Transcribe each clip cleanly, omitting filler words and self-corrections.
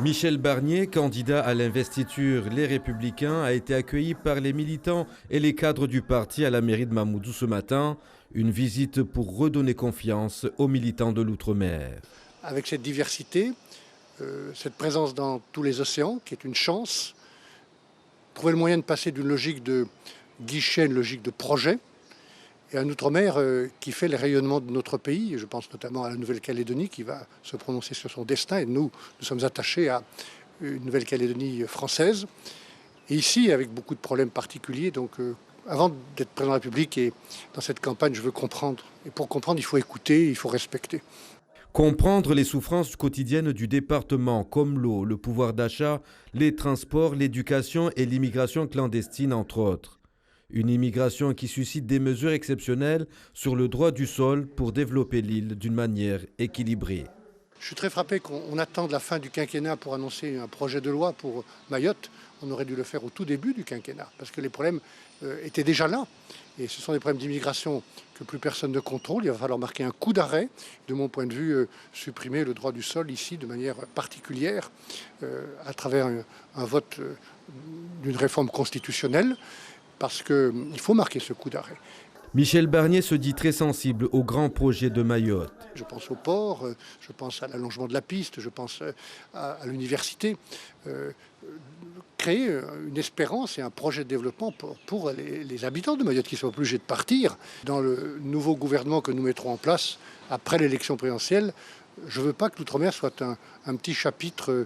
Michel Barnier, candidat à l'investiture Les Républicains, a été accueilli par les militants et les cadres du parti à la mairie de Mamoudzou ce matin. Une visite pour redonner confiance aux militants de l'outre-mer. Avec cette diversité, cette présence dans tous les océans, qui est une chance, trouver le moyen de passer d'une logique de guichet à une logique de projet, et un outre-mer qui fait le rayonnement de notre pays. Je pense notamment à la Nouvelle-Calédonie qui va se prononcer sur son destin. Et nous sommes attachés à une Nouvelle-Calédonie française. Et ici, avec beaucoup de problèmes particuliers. Donc, avant d'être président de la République et dans cette campagne, je veux comprendre. Et pour comprendre, il faut écouter, il faut respecter. Comprendre les souffrances quotidiennes du département, comme l'eau, le pouvoir d'achat, les transports, l'éducation et l'immigration clandestine, entre autres. Une immigration qui suscite des mesures exceptionnelles sur le droit du sol pour développer l'île d'une manière équilibrée. Je suis très frappé qu'on attende la fin du quinquennat pour annoncer un projet de loi pour Mayotte. On aurait dû le faire au tout début du quinquennat, parce que les problèmes étaient déjà là. Et ce sont des problèmes d'immigration que plus personne ne contrôle. Il va falloir marquer un coup d'arrêt. De mon point de vue, supprimer le droit du sol ici de manière particulière à travers un vote d'une réforme constitutionnelle. Parce qu'il faut marquer ce coup d'arrêt. Michel Barnier se dit très sensible aux grands projets de Mayotte. Je pense au port, je pense à l'allongement de la piste, je pense à l'université. Créer une espérance et un projet de développement pour les habitants de Mayotte qui sont obligés de partir. Dans le nouveau gouvernement que nous mettrons en place après l'élection présidentielle, je ne veux pas que l'outre-mer soit un petit chapitre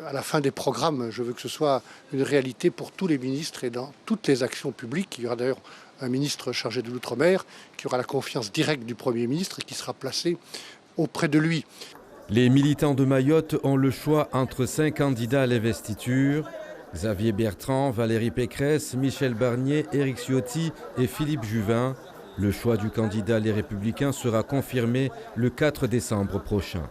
à la fin des programmes. Je veux que ce soit une réalité pour tous les ministres et dans toutes les actions publiques. Il y aura d'ailleurs un ministre chargé de l'outre-mer qui aura la confiance directe du Premier ministre et qui sera placé auprès de lui. Les militants de Mayotte ont le choix entre 5 candidats à l'investiture. Xavier Bertrand, Valérie Pécresse, Michel Barnier, Éric Ciotti et Philippe Juvin. Le choix du candidat Les Républicains sera confirmé le 4 décembre prochain.